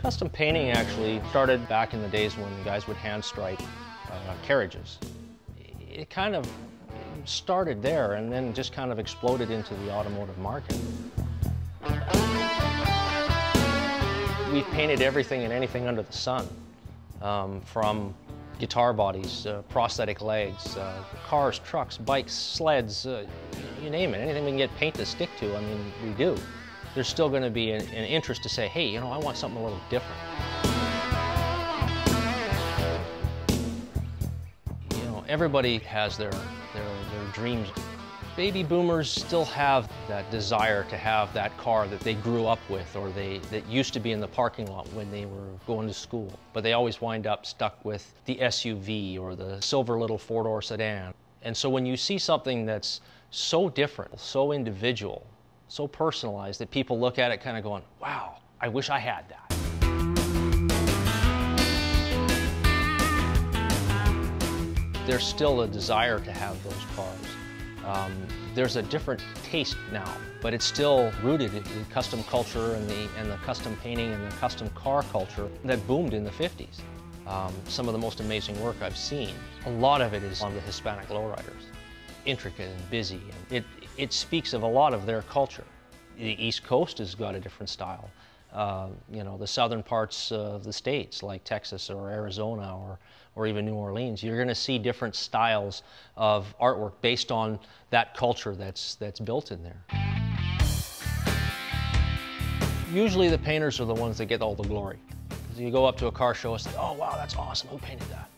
Custom painting actually started back in the days when guys would hand stripe carriages. It kind of started there and then just kind of exploded into the automotive market. We've painted everything and anything under the sun, from guitar bodies, prosthetic legs, cars, trucks, bikes, sleds, you name it. Anything we can get paint to stick to, I mean, we do. There's still going to be an interest to say, hey, you know, I want something a little different. You know, everybody has their dreams. Baby boomers still have that desire to have that car that they grew up with, or that used to be in the parking lot when they were going to school. But they always wind up stuck with the SUV or the silver little four-door sedan. And so when you see something that's so different, so individual, so personalized, that people look at it kind of going, wow, I wish I had that. There's still a desire to have those cars. There's a different taste now, but it's still rooted in custom culture and the custom painting and the custom car culture that boomed in the 50s. Some of the most amazing work I've seen, a lot of it is on the Hispanic lowriders. Intricate and busy. And it speaks of a lot of their culture. The East Coast has got a different style. You know, the southern parts of the states, like Texas or Arizona or even New Orleans, you're going to see different styles of artwork based on that culture that's built in there. Usually the painters are the ones that get all the glory. You go up to a car show and say, oh wow, that's awesome, who painted that?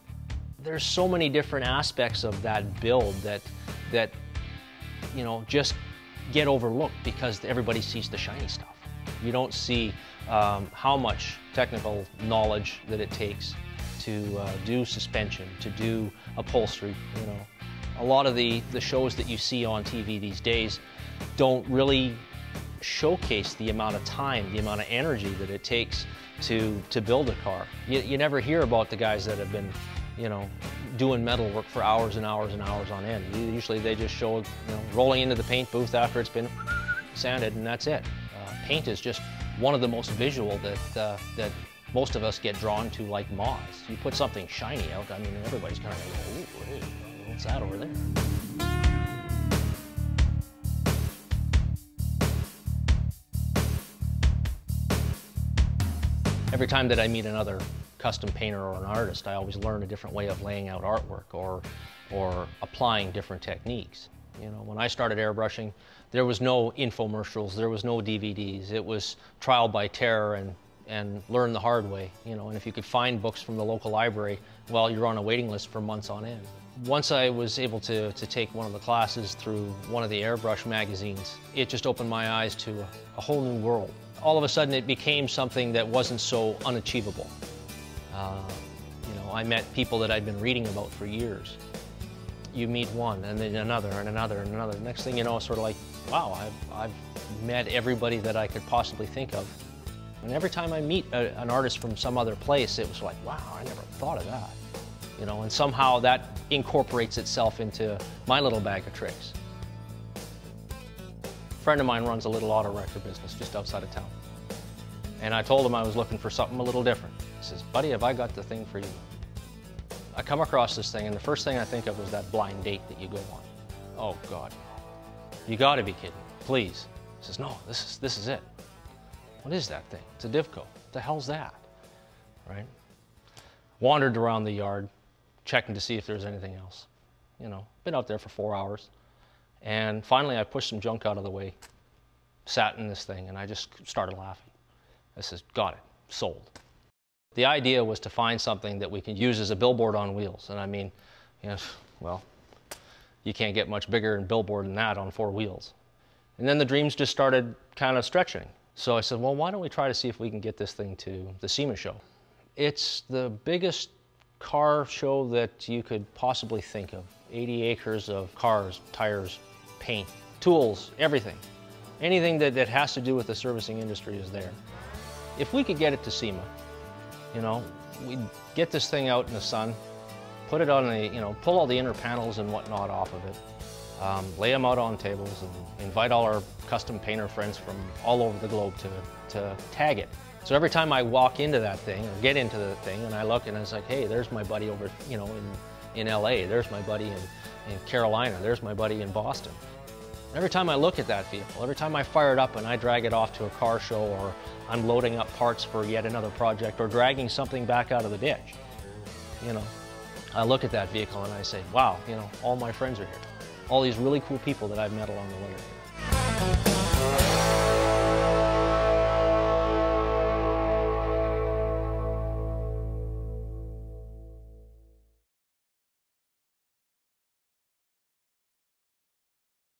There's so many different aspects of that build that you know, just get overlooked because everybody sees the shiny stuff. You don't see how much technical knowledge that it takes to do suspension, to do upholstery. You know, a lot of the shows that you see on TV these days don't really showcase the amount of time, the amount of energy that it takes to build a car. You never hear about the guys that have been, you know, doing metal work for hours and hours and hours on end. Usually they just show, you know, rolling into the paint booth after it's been sanded, and that's it. Paint is just one of the most visual that most of us get drawn to, like moths. You put something shiny out, I mean, everybody's kind of like, ooh, hey, what's that over there? Every time that I meet another custom painter or an artist, I always learn a different way of laying out artwork or applying different techniques. You know, when I started airbrushing, there was no infomercials, there was no DVDs. It was trial by terror and learn the hard way. You know, and if you could find books from the local library, well, you're on a waiting list for months on end. Once I was able to take one of the classes through one of the airbrush magazines, it just opened my eyes to a whole new world. All of a sudden, it became something that wasn't so unachievable. You know, I met people that I'd been reading about for years. You meet one, and then another, and another, and another. Next thing you know, it's sort of like, wow, I've met everybody that I could possibly think of. And every time I meet an artist from some other place, it was like, wow, I never thought of that. You know, and somehow that incorporates itself into my little bag of tricks. A friend of mine runs a little auto wrecker business just outside of town. And I told him I was looking for something a little different. He says, buddy, have I got the thing for you? I come across this thing, and the first thing I think of is that blind date that you go on. Oh, God. You gotta be kidding me, please. He says, no, this is it. What is that thing? It's a Divco. What the hell's that? Right? Wandered around the yard, checking to see if there's anything else. You know, been out there for 4 hours. And finally, I pushed some junk out of the way, sat in this thing, and I just started laughing. I says, got it, sold. The idea was to find something that we can use as a billboard on wheels. And I mean, you know, well, you can't get much bigger and billboard than that on 4 wheels. And then the dreams just started kind of stretching. So I said, well, why don't we try to see if we can get this thing to the SEMA show? It's the biggest car show that you could possibly think of. 80 acres of cars, tires, paint, tools, everything. Anything that has to do with the servicing industry is there. If we could get it to SEMA, you know, we'd get this thing out in the sun, put it on the, you know, pull all the inner panels and whatnot off of it, lay them out on tables and invite all our custom painter friends from all over the globe to tag it So every time I walk into that thing or get into the thing and I look and it's like, hey, there's my buddy over, you know, in LA, there's my buddy in Carolina, there's my buddy in Boston. Every time I look at that vehicle, every time I fire it up and I drag it off to a car show, or I'm loading up parts for yet another project, or dragging something back out of the ditch, you know, I look at that vehicle and I say, wow, you know, all my friends are here. All these really cool people that I've met along the way are here.